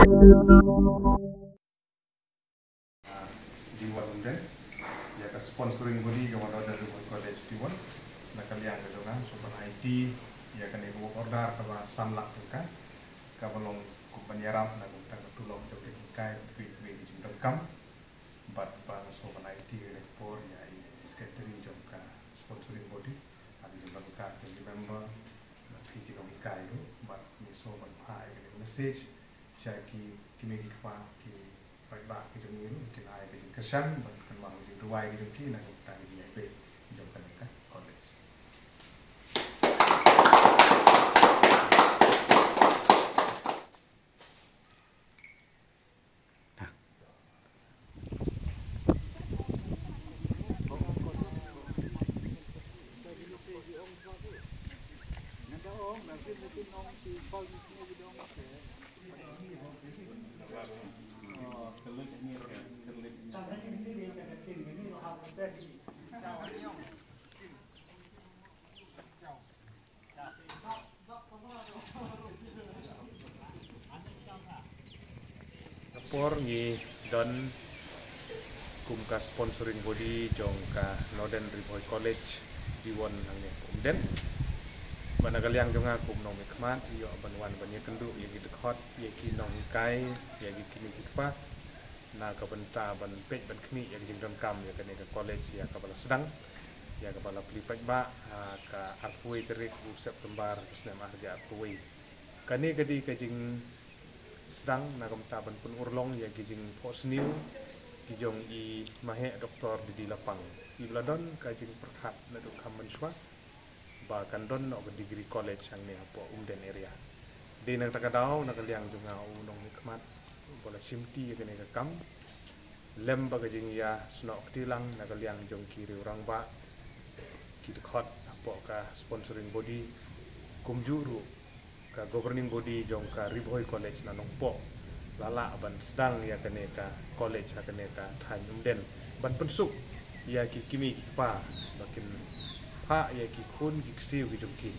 di Walunde ya ka sponsoring bodi ga wala dari college di Wal na kalian ga dongan sopan IT ya kan ibu order ka samlak ka balong kumpanyarap na kung tulong do kai tweet di jumpa kam but pa sopan IT ga por ya secretary jom ka sponsoring bodi ada jumpa ka member na piki dong kai do but ni sopan pai message syaki kini pa ki ba ki jom ni ki ai ki kesan kan mau di ruai ki jom ki na ta ni ai be jom kan ka college por ngi don kum ka sponsoring body jong ka Northern Riboy College di won nang ne den mana kaliang jonga kum nong mikmat yo banwan banye kendu ye gi dekhot ye ki nong kai ye gi kini pa na ka benta ban pej ban kni ye gi jong kam ye ka ne ka college ya ka bala sedang ya ka bala plipaj ba ka arpui terik September Islam harga arpui kani kadi ka jing sedang nagam taban pun urlong ya gijing posniu gijong i mahe doktor di lapang i bladon kajing perkhat na do kamen swa ba kandon no degree college ang ne apo umden area de nang takadaw nakaliang junga unong nikmat bola simti ya kene kam lem ba gijing ya snok tilang nakaliang jong kiri orang ba ki dekhot apo ka sponsoring body kumjuru ka governing body jong ka Riboy College na nongpo lala ban sedang ya kene ka college ha kene ka than umden ban pensuk ya ki kimi pa bakin pa ya ki kun ki siu ki jongki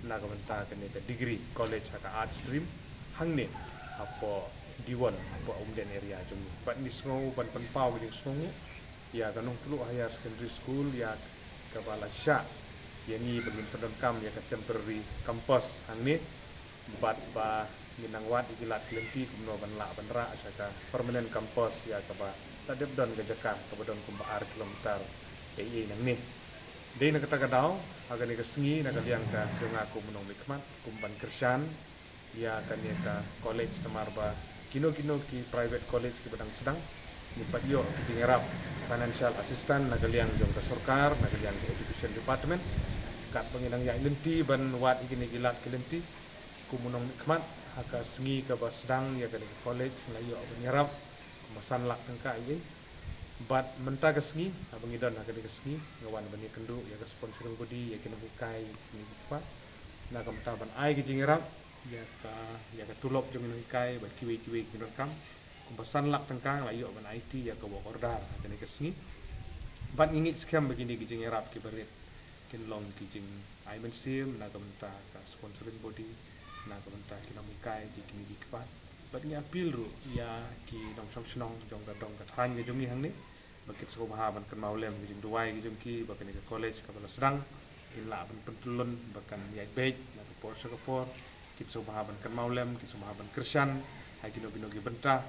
na ka benta kene ka degree college ha ka art stream hangne apo diwan apo umden area jong ban ni sngo ban penpau ki sngo ya ka nong tulu higher secondary school ya ka bala sya yani belum pendekam ya ke temporary campus hangne bat ba minang wat ikilat kelenti kumno banla bandra asaka permanent campus ya ka ba tadep don ke jaka ka bodon kumba ar kilometer ei nang ni de na kata kadaw aga ni kesengi na kaliang ka jonga ku menong mikmat kumban kersan ya kan ya ka college tamarba kino ki private college ki badang sedang ni patyo ki ngerap financial assistant na kaliang jong ka sarkar na kaliang ke education department kat penginang ya lenti ban wat ikini gilat kelenti kumunong nikmat haka sengi ka basdang ya ka college layo menyerap masan lak tangka ini bat menta ka sengi abang idon haka ka sengi ngawan bani kendu ya ka sponsoring body ya kena bukai ni pa na kam taban ai ki jingerap ya ka tulop jong ni kai bat kiwe kinor kam kumbasan lak tangka layo ban IT ya ka wok order haka ka sengi bat ngingit scam begini ki jingerap ki berit long kijing ai mensim na kamta ka sponsoring body na kamta kinamikai di kini dikpa bat ni apil ru ya ki dong song jong ka dong ka than ge jongi hang ni bakit so mahaban kan maulem kijing duai kijing ki bakan ke college ka bala sedang illa ban pentulun bakan ya bej na ka por sa ka por kit so mahaban kan maulem kit so mahaban kersan hai kino gi bentah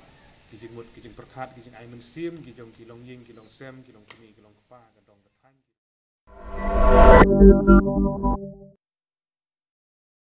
kijing mut kijing perkhat kijing ai mensim kijong kilong ying kilong sem kilong kini kilong kpa ka dong ka than.